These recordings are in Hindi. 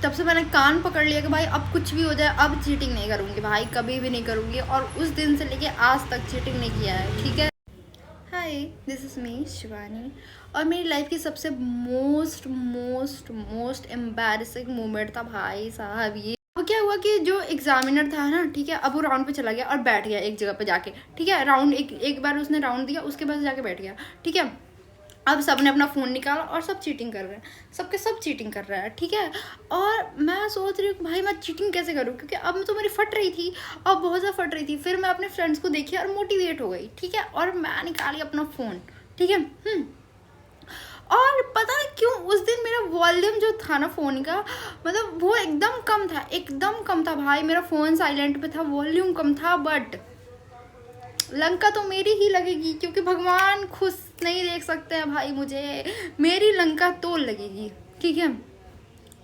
तब से मैंने कान पकड़ लिया कि भाई अब कुछ भी हो जाए, अब चीटिंग नहीं करूँगी भाई, कभी भी नहीं करूँगी। और उस दिन से लेके आज तक चीटिंग नहीं किया है, ठीक है। हाय, दिस इज़ मी शिवानी। और मेरी लाइफ की सबसे most most most embarrassing moment था भाई साहब ये। अब क्या हुआ कि जो एग्जामिनर था ना, ठीक है, अब वो राउंड पे चला गया और बैठ गया एक जगह पे जाके, ठीक है। राउंड एक बार उसने राउंड दिया, उसके बाद जाके बैठ गया, ठीक है। अब सब ने अपना फ़ोन निकाला और सब चीटिंग कर रहे हैं, सबके सब चीटिंग कर रहा है, ठीक है। और मैं सोच रही हूँ भाई मैं चीटिंग कैसे करूँ, क्योंकि अब तो मेरी फट रही थी, अब बहुत ज़्यादा फट रही थी। फिर मैं अपने फ्रेंड्स को देखी और मोटिवेट हो गई, ठीक है। और मैं निकाली अपना फ़ोन, ठीक है। और पता है क्यों उस दिन मेरा वॉल्यूम जो था ना फ़ोन का, मतलब वो एकदम कम था, एकदम कम था भाई। मेरा फ़ोन साइलेंट पे था, वॉल्यूम कम था, बट लंका तो मेरी ही लगेगी, क्योंकि भगवान खुश नहीं देख सकते हैं भाई मुझे। मेरी लंका तो लगेगी, ठीक है।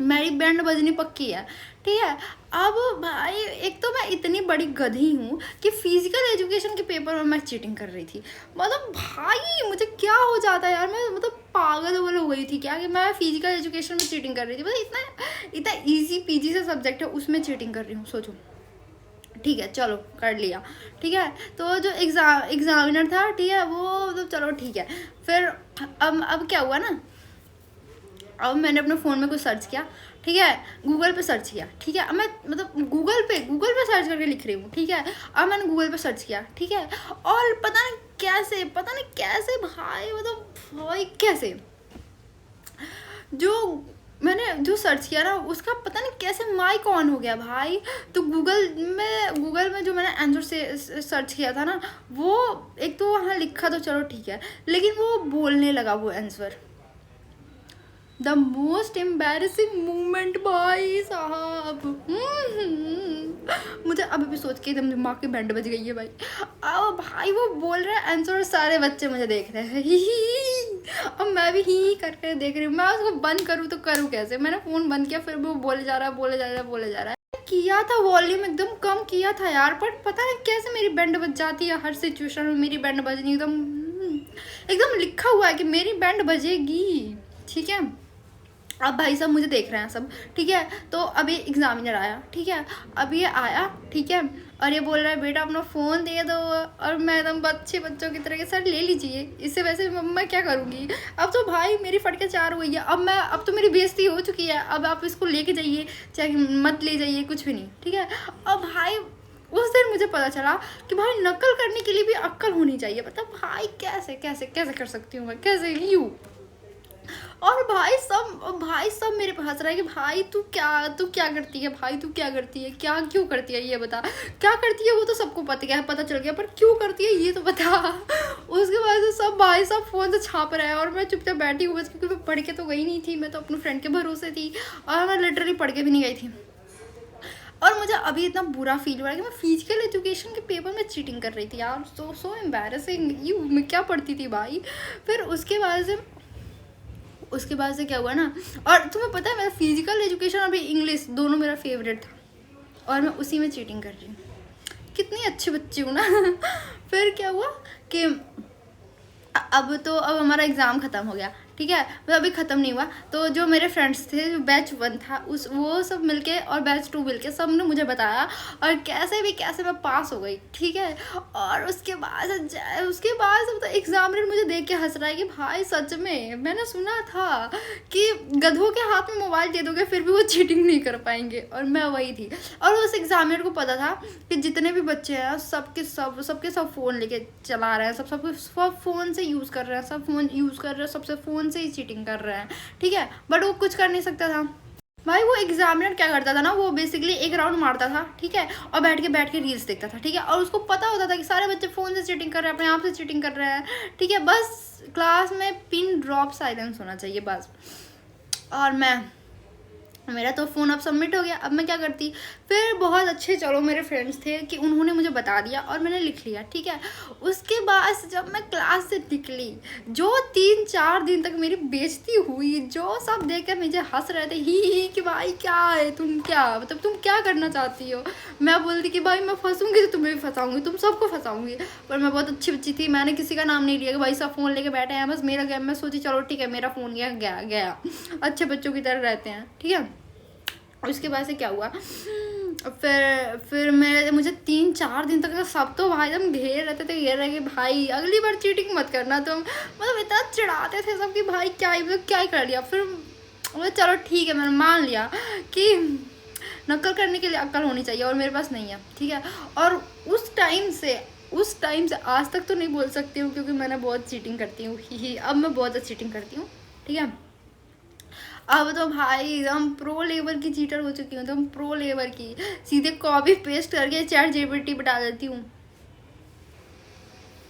मेरी बैंड बजनी पक्की है, ठीक है। अब भाई एक तो मैं इतनी बड़ी गधी हूँ कि फिजिकल एजुकेशन के पेपर में मैं चीटिंग कर रही थी। मतलब भाई मुझे क्या हो जाता है यार, मैं मतलब पागल हो गई थी क्या, कि मैं फिजिकल एजुकेशन में चीटिंग कर रही थी। मतलब इतना इतना ईजी पीजी सा सब्जेक्ट है, उसमें चीटिंग कर रही हूँ, सोचो। ठीक है, चलो कर लिया, ठीक है। तो जो एग्जामिनर था, ठीक है, वो तो चलो ठीक है। फिर अब क्या हुआ ना, अब मैंने अपने फ़ोन में कुछ सर्च किया, ठीक है, गूगल पे सर्च किया, ठीक है। अब मैं मतलब गूगल पे सर्च करके लिख रही हूँ, ठीक है। अब मैंने गूगल पे सर्च किया, ठीक है। और पता नहीं कैसे भाई, मतलब भाई कैसे जो मैंने जो सर्च किया ना, उसका पता नहीं कैसे माइक ऑन हो गया भाई। तो गूगल में जो मैंने आंसर से सर्च किया था ना, वो एक तो वहाँ लिखा तो चलो ठीक है, लेकिन वो बोलने लगा वो answer. The most embarrassing moment भाई साहब। मुझे अभी भी सोच के एकदम दिमाग की बैंड बज गई है भाई। अब भाई वो बोल रहा है आंसर और सारे बच्चे मुझे देख रहे हैं, अब मैं भी ही करके देख रही हूँ। मैं उसको बंद करूँ तो करूँ कैसे। मैंने फ़ोन बंद किया, फिर भी वो बोले जा रहा है, बोले जा रहा है, बोले जा रहा है। किया था वॉल्यूम एकदम कम किया था यार, पर पता नहीं कैसे मेरी बैंड बज जाती है हर सिचुएशन में। मेरी बैंड बजनी एकदम एकदम लिखा हुआ है कि मेरी बैंड बजेगी, ठीक है। अब भाई सब मुझे देख रहे हैं सब, ठीक है। तो अभी एग्जामिनर आया, ठीक है। अब ये आया, ठीक है, और ये बोल रहा है बेटा अपना फ़ोन दे दो। और मैं एकदम अच्छे बच्चों की तरह के सर ले लीजिए, इससे वैसे मैं क्या करूँगी। अब तो भाई मेरी फट के चार हो गई है। अब तो मेरी बेइज्जती हो चुकी है, अब आप इसको लेके जाइए चाहे मत ले जाइए, कुछ भी नहीं, ठीक है। अब भाई उस दिन मुझे पता चला कि भाई नकल करने के लिए भी अक्ल होनी चाहिए। मतलब भाई कैसे कैसे कैसे कर सकती हूँ मैं, कैसे यूँ। और भाई सब मेरे पे हंस रहा है कि भाई तू क्या करती है भाई, तू क्या करती है, क्या क्यों करती है, ये बता। क्या करती है वो तो सबको पता चल गया, पर क्यों करती है ये तो बता। उसके बाद से सब भाई सब फ़ोन से छाप रहे हैं और मैं चुपचाप बैठी हूँ बस, क्योंकि मैं पढ़ के तो गई नहीं थी, मैं तो अपने फ्रेंड के भरोसे थी, और मैं लिटरली पढ़ के भी नहीं गई थी। और मुझे अभी इतना बुरा फील हो रहा है कि मैं फिजिकल एजुकेशन के पेपर में चीटिंग कर रही थी यार। सो एम्बैरेसिंग, यू मैं क्या पढ़ती थी भाई। फिर उसके बाद से क्या हुआ ना, और तुम्हें पता है मेरा फिजिकल एजुकेशन और भी इंग्लिश दोनों मेरा फेवरेट था, और मैं उसी में चीटिंग कर रही हूँ। कितनी अच्छी बच्ची हूँ ना। फिर क्या हुआ कि अब हमारा एग्ज़ाम ख़त्म हो गया, ठीक है। मतलब अभी ख़त्म नहीं हुआ। तो जो मेरे फ्रेंड्स थे, जो बैच 1 था, वो सब मिलके और बैच 2 मिलके सब ने मुझे बताया, और कैसे मैं पास हो गई, ठीक है। और उसके बाद सब तो एग्जामिनर मुझे देख के हंस रहा है कि भाई सच में मैंने सुना था कि गधों के हाथ में मोबाइल दे दोगे फिर भी वो चीटिंग नहीं कर पाएंगे, और मैं वही थी। और उस एग्जामिनर को पता था कि जितने भी बच्चे हैं सबके सब फ़ोन लेके चला रहे हैं, सब फ़ोन से यूज़ कर रहे हैं, सब फ़ोन यूज़ कर रहे हैं, सबसे फ़ोन से ही चीटिंग कर रहे हैं, ठीक है। बट वो कुछ कर नहीं सकता था भाई। वो एग्जामिनर क्या करता था ना, वो बेसिकली एक राउंड मारता था, ठीक है, और बैठ के रील्स देखता था, ठीक है। और उसको पता होता था कि सारे बच्चे फ़ोन से चीटिंग कर रहे हैं, अपने आप से चीटिंग कर रहे हैं, ठीक है। बस क्लास में पिन ड्रॉप साइलेंस होना चाहिए बस। और मेरा तो फ़ोन अब सबमिट हो गया। अब मैं क्या करती, फिर बहुत अच्छे चलो मेरे फ्रेंड्स थे कि उन्होंने मुझे बता दिया और मैंने लिख लिया, ठीक है। उसके बाद जब मैं क्लास से निकली, जो 3-4 दिन तक मेरी बेइज्जती हुई, जो सब देख कर मुझे हंस रहे थे ही कि भाई क्या है, तुम क्या करना चाहती हो। मैं बोलती कि भाई मैं फंसूंगी तो तुम्हें भी फंसाऊंगी, तुम सबको फंसाऊंगी। पर मैं बहुत अच्छी बच्ची थी, मैंने किसी का नाम नहीं लिया कि भाई सब फ़ोन लेके बैठे हैं, बस मेरा गया। मैं सोची चलो ठीक है, मेरा फ़ोन गया अच्छे बच्चों की तरह रहते हैं, ठीक है। उसके बाद से क्या हुआ, फिर मुझे 3-4 दिन तक सब तो भाई एकदम घेर रहते थे, घेर रहे कि भाई अगली बार चीटिंग मत करना तुम, मतलब इतना चिढ़ाते थे सब कि भाई क्या ही मतलब क्या ही कर लिया। फिर मतलब चलो ठीक है, मैंने मान लिया कि नकल करने के लिए अक्ल होनी चाहिए और मेरे पास नहीं है, ठीक है। और उस टाइम से आज तक तो नहीं बोल सकती हूँ क्योंकि मैंने बहुत चीटिंग करती हूँ ही, अब मैं बहुत चीटिंग करती हूँ, ठीक है। अब तो भाई एकदम प्रो लेवल की चीटर हो चुकी हूँ, एकदम प्रो लेवल की, सीधे कॉपी पेस्ट करके ChatGPT पे डाल देती हूँ।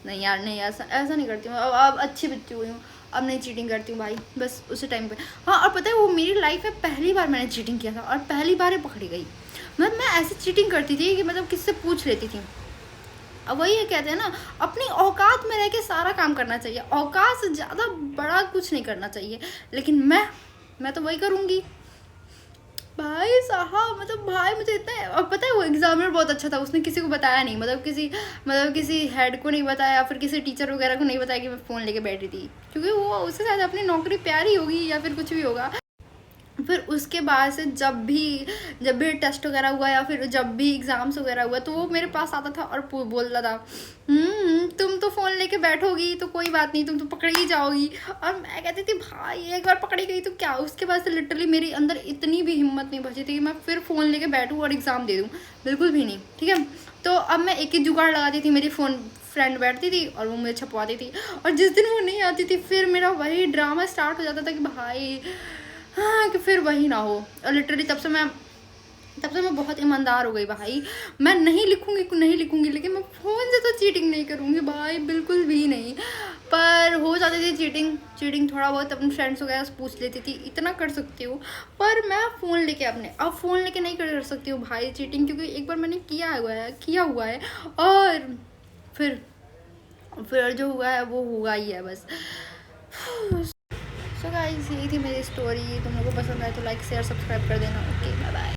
नहीं यार, नहीं, ऐसा नहीं करती हूँ, अब अच्छी बच्ची हुई हूँ, अब नहीं चीटिंग करती हूँ भाई, बस उसी टाइम पे। हाँ, और पता है वो मेरी लाइफ में पहली बार मैंने चीटिंग किया था और पहली बार ही पकड़ी गई। मतलब मैं ऐसी चीटिंग करती थी कि मतलब किससे पूछ लेती थी। अब वही है, कहते हैं ना, अपनी औकात में रह के सारा काम करना चाहिए, औकात से ज़्यादा बड़ा कुछ नहीं करना चाहिए। लेकिन मैं तो वही करूँगी भाई साहब। मतलब भाई मुझे इतना, और पता है वो एग्जामिनर बहुत अच्छा था, उसने किसी को बताया नहीं, मतलब किसी हेड को नहीं बताया, फिर किसी टीचर वगैरह को नहीं बताया कि मैं फ़ोन लेके बैठी थी, क्योंकि वो उससे शायद अपनी नौकरी प्यारी होगी या फिर कुछ भी होगा। फिर उसके बाद से जब भी टेस्ट वगैरह हुआ या फिर जब भी एग्ज़ाम्स वगैरह हुआ तो वो मेरे पास आता था और बोलता था, तुम तो फ़ोन लेके बैठोगी तो कोई बात नहीं, तुम तो पकड़ ही जाओगी। और मैं कहती थी भाई एक बार पकड़ी गई तो क्या। उसके बाद से लिटरली मेरी अंदर इतनी भी हिम्मत नहीं बची थी कि मैं फिर फ़ोन लेके बैठूँ और एग्ज़ाम दे दूँ, बिल्कुल भी नहीं, ठीक है। तो अब मैं एक ही जुगाड़ लगाती थी, मेरी फ्रेंड बैठती थी और वो मुझे छपवाती थी, और जिस दिन वो नहीं आती थी फिर मेरा वही ड्रामा स्टार्ट हो जाता था कि भाई हाँ, कि फिर वही ना हो। और लिटरली तब से मैं बहुत ईमानदार हो गई भाई। मैं नहीं लिखूंगी, लेकिन मैं फ़ोन से तो चीटिंग नहीं करूँगी भाई, बिल्कुल भी नहीं। पर हो जाती थी चीटिंग थोड़ा बहुत अपने फ्रेंड्स वगैरह से पूछ लेती थी, इतना कर सकती हूँ। पर मैं फ़ोन लेके अब फ़ोन लेके नहीं कर सकती हूँ भाई चीटिंग, क्योंकि एक बार मैंने किया हुआ है और फिर जो हुआ है वो हुआ ही है बस। सो गाइस, यही थी मेरी स्टोरी। तुम लोगों को पसंद आए तो लाइक शेयर सब्सक्राइब कर देना। Okay, bye bye.